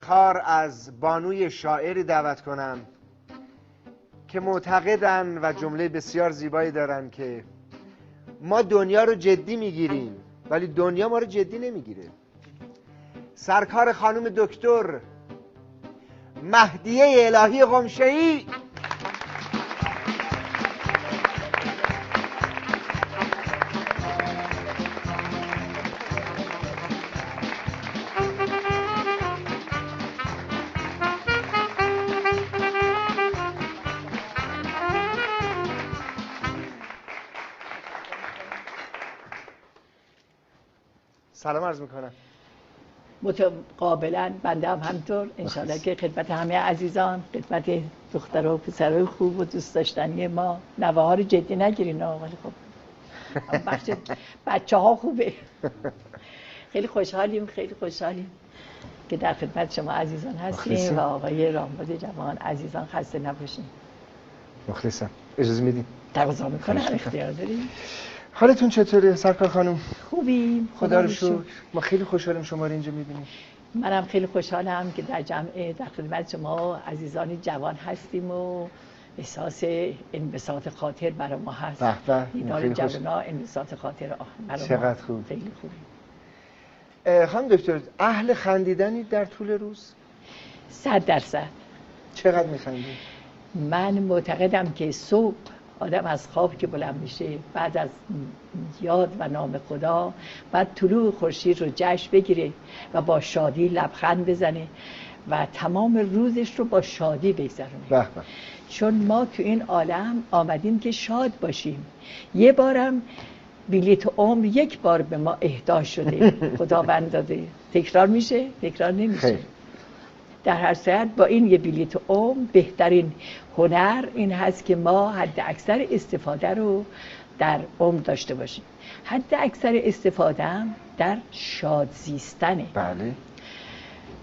افتخار از بانوی شاعری دعوت کنم که معتقدن و جمله بسیار زیبایی دارن که ما دنیا رو جدی میگیریم ولی دنیا ما رو جدی نمیگیره. سرکار خانم دکتر مهدیه الهی قمشه‌ای. سلام عرض میکنم. متقابلا بنده هم همطور انشاءالله که خدمت همه عزیزان، خدمت دختر و پسرای خوب و دوست داشتنی ما، نوه ها رو جدی نگیرین ولی خب بخش بچه ها خوبه. خیلی خوشحالیم که در خدمت شما عزیزان هستیم و آقای رامبد جوان عزیزان خسته نباشین. مخلصم. اجازه میدین؟ تقاضا میکنم، اختیار داریم. حالتون چطوره سرکار خانم؟ خوبیم خدا رو شکر. ما خیلی خوشحالیم شما رو اینجا میبینیم. منم خیلی خوشحالم که در خدمت شما عزیزان جوان هستیم و احساس انبساط خاطر برای ما هست. دیدار جوانا انبساط خاطر برای ما. چقدر خوب. خیلی خوبه. خانم دکتر اهل خندیدنی در طول روز؟ 100%. چقدر میخندید؟ من معتقدم که صبح آدم از خواب که بلند میشه، بعد از یاد و نام خدا، بعد طلوع خورشید رو جشن بگیره و با شادی لبخند بزنه و تمام روزش رو با شادی بگذرونه. چون ما تو این عالم آمدیم که شاد باشیم. یه بارم بلیت عمر یک بار به ما اهدا شده، خداوند داده. تکرار میشه؟ تکرار نمیشه. در هر صورت با این یه بلیت عمر بهترین هنر این هست که ما حد اکثر استفاده رو در عمر داشته باشیم. حد اکثر استفاده هم در شاد زیستنه. بله.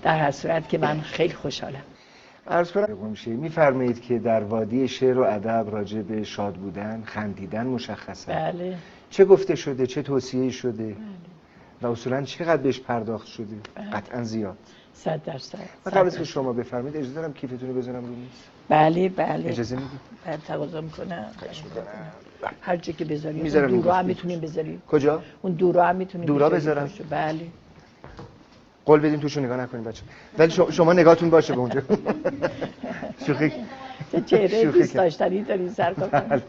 در هر صورت که من خیلی خوشحالم. عرض کنم میفرمایید که در وادی شعر و ادب راجع به شاد بودن، خندیدن مشخصه. بله. چه گفته شده، چه توصیه شده؟ بله. و اصولا چقدر بهش پرداخت شده؟ بله. قطعا زیاد. 100%. من قبل از که شما بفرمایید اجازه دارم کیفتون رو بذارم رو میز؟ بله بله. اجازه میدید؟ بله تقاضا میکنم. هر جا که بذارید. دورا هم میتونیم بذارید. کجا؟ اون دورا هم میتونیم دورا بذارم؟ بله. قول بدیم توشو نگاه نکنیم بچه. ولی شما نگاهتون باشه به اونجا. شوخی. چهره دوست داشتنی دارین سرکار.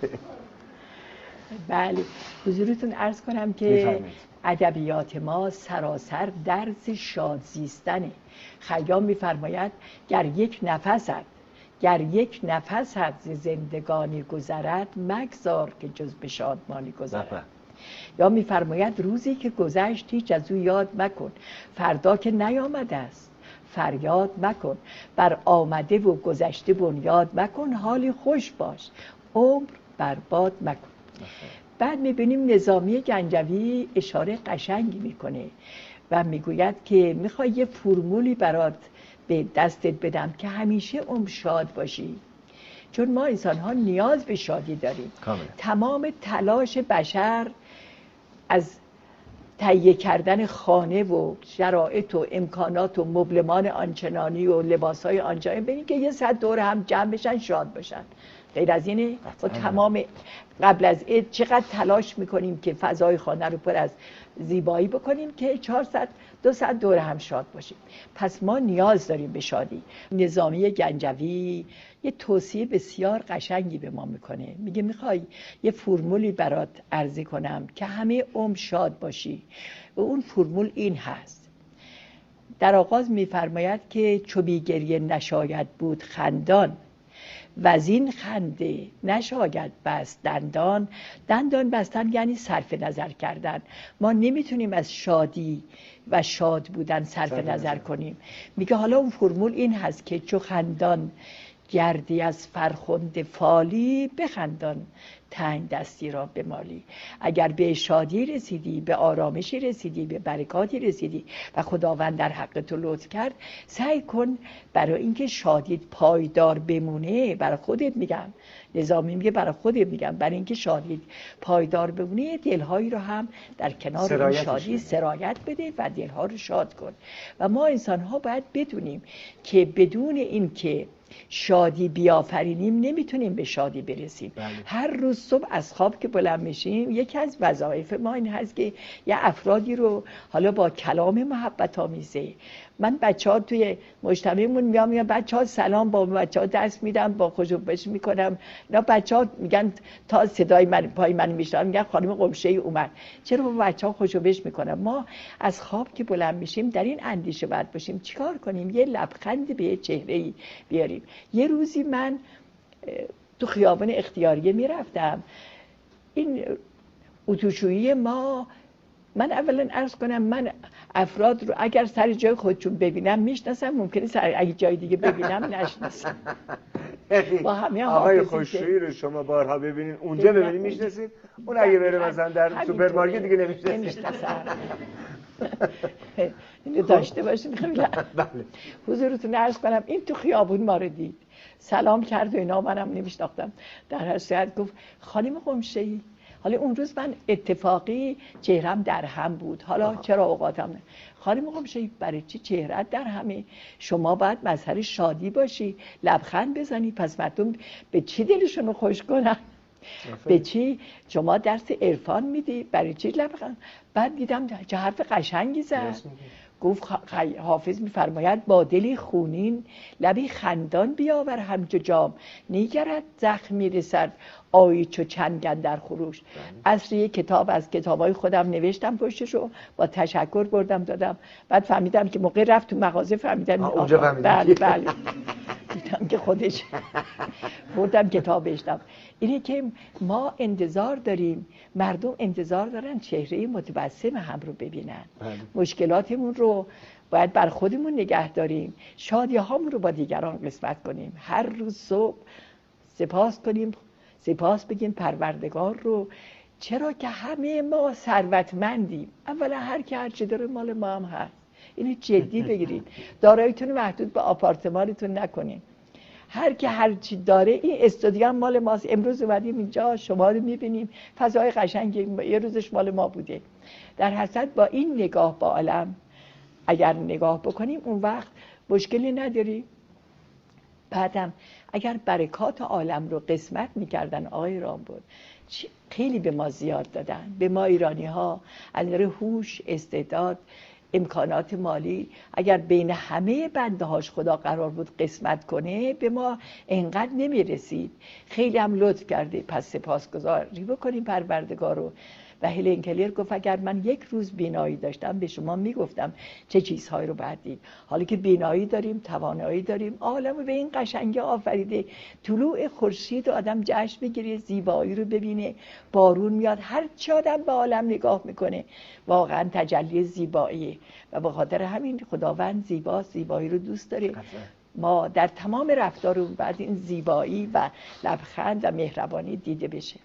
بله. حضورتون عرض کنم که ادبیات ما سراسر درس شاد زیستنه. خیام میفرماید گر یک نفست ز زندگانی گذرد مگذار که جز به شادمانی گذرد. یا میفرماید روزی که گذشت هیچ از او یاد مکن، فردا که نیامده است فریاد مکن، بر آمده و گذشته بنیاد مکن، حالی خوش باش عمر برباد مکن. بعد میبینیم نظامی گنجوی اشاره قشنگی میکنه و میگوید که میخوای یه فرمولی برات به دستت بدم که همیشه شاد باشی، چون ما انسان ها نیاز به شادی داریم. تمام تلاش بشر از تهیه کردن خانه و شرایط و امکانات و مبلمان آنچنانی و لباسهای آنچنانی ببینید که یه ساعت دور هم جمع بشن شاد باشن. غیر از اینه و تمام قبل از عید چقدر تلاش میکنیم که فضای خانه رو پر از زیبایی بکنیم که 2 ساعت دور هم شاد باشیم. پس ما نیاز داریم به شادی. نظامی گنجوی یه توصیه بسیار قشنگی به ما میکنه. میگه میخوای یه فرمولی برات عرضه کنم که همه شاد باشی و اون فرمول این هست. در آغاز میفرماید که چو بی گریه نشاید بود خندان، وزین خنده نشاید بست دندان. دندان بستن یعنی صرف نظر کردن. ما نمیتونیم از شادی و شاد بودن صرف نظر کنیم. میگه حالا اون فرمول این هست که چو خندان گردی از فرخنده فالی، بخندان تنگ دستی را به مالی. اگر به شادی رسیدی، به آرامشی رسیدی، به برکاتی رسیدی و خداوند در حق تو لطف کرد، سعی کن برای اینکه شادیت پایدار بمونه، برای خودت میگم، نظامی میگه برای خودت میگم، برای اینکه شادیت پایدار بمونه دلهایی رو هم در کنار این شادی سرایت بده و دلها رو شاد کن. و ما انسان ها باید بدونیم که بدون اینکه شادی بیافرینیم نمیتونیم به شادی برسیم. هر روز صبح از خواب که بلند میشیم، یکی از وظایف ما این هست که یه افرادی رو حالا با کلام محبت آمیزه، من بچه‌ها توی مجتمعمون میگم بچه‌ها سلام، با بچه‌ها دست میدم، با خوشبش میکنم، نه بچه‌ها میگن تا صدای من پای من میشنن میگن خانم قمشه ای اومد. چرا با بچه‌ها خوشبش میکنم؟ ما از خواب که بلند میشیم در این اندیشه باید باشیم چیکار کنیم یه لبخند به چهره‌ای بیاریم. یه روزی من تو خیابان اختیاریه میرفتم، این اتوشویی ما، من اولا عرض کنم من افراد رو اگر سر جای خودشون ببینم میشناسم، ممکنه سر اگه جای دیگه ببینم نشناسم. با همه آقای خوشرویی رو شما بارها ببینین اونجا ببینین میشناسید، اون اگه بره مثلا در سوپرمارکت دیگه نمیشناسید. اینو داشته باشین. خیلی حضورتون عرض کنم این تو خیابون ما رو دید، سلام کرد و اینا، منم نمیشناختم. در هر صورت گفت خانم قمشه‌ای. حالا اون روز من اتفاقی چهرم در هم بود، حالا چرا اوقاتم نه. خانم قمشه‌ای برای چی چهرت در همه؟ شما باید مظهر شادی باشی، لبخند بزنی، پس مردم به چی دلشون رو خوش کنن؟ به چی؟ شما درس عرفان میدی، برای چی لبخند؟ بعد دیدم چه حرف قشنگی زد. گفت حافظ میفرماید با دلی خونین لبی خندان بیاور همچو جام، نیگرد زخم میرسد آیی چو چنگ اندر خروش. اصل یک کتاب از کتابای خودم نوشتم پشتشو، با تشکر بردم دادم. بعد فهمیدم که موقع رفت تو مغازه فهمیدم اونجا فهمیدم بله دیدم که خودش بردم کتاب نوشتم. اینه که ما انتظار داریم، مردم انتظار دارن چهره متبسم هم رو ببینن. مشکلاتمون رو باید بر خودمون نگه داریم، شادی هامون رو با دیگران قسمت کنیم. هر روز صبح سپاس کنیم، سپاس بگیم پروردگار رو، چرا که همه ما ثروتمندیم. اولا هر کی هر چه داره مال ما هم هست، اینو جدی بگیرید. داراییتون محدود به آپارتمانتون نکنین. هر کی هر چی داره، این استودیو مال ماست. امروز اومدیم اینجا شما رو میبینیم، فضای قشنگی، یه روزش مال ما بوده. در حسد با این نگاه با عالم اگر نگاه بکنیم اون وقت مشکلی نداری. بعدم اگر برکات عالم رو قسمت میکردن آقای رامبد، خیلی به ما زیاد دادن، به ما ایرانی ها، از نظر هوش، استعداد، امکانات مالی. اگر بین همه بنده هاش خدا قرار بود قسمت کنه، به ما انقدر نمیرسید. خیلی هم لطف کرده، پس سپاسگزاری بکنیم پروردگار رو. و هلن کلر گفت اگر من یک روز بینایی داشتم به شما میگفتم چه چیزهایی رو باید دید. حالا که بینایی داریم، توانایی داریم، عالم به این قشنگی آفریده. طلوع خورشید آدم جشن بگیره، زیبایی رو ببینه، بارون میاد، هر چی آدم به عالم نگاه میکنه واقعا تجلی زیباییه. و به خاطر همین خداوند زیباست، زیبایی رو دوست داره. ما در تمام رفتار بعد این زیبایی و لبخند و مهربانی دیده بشه.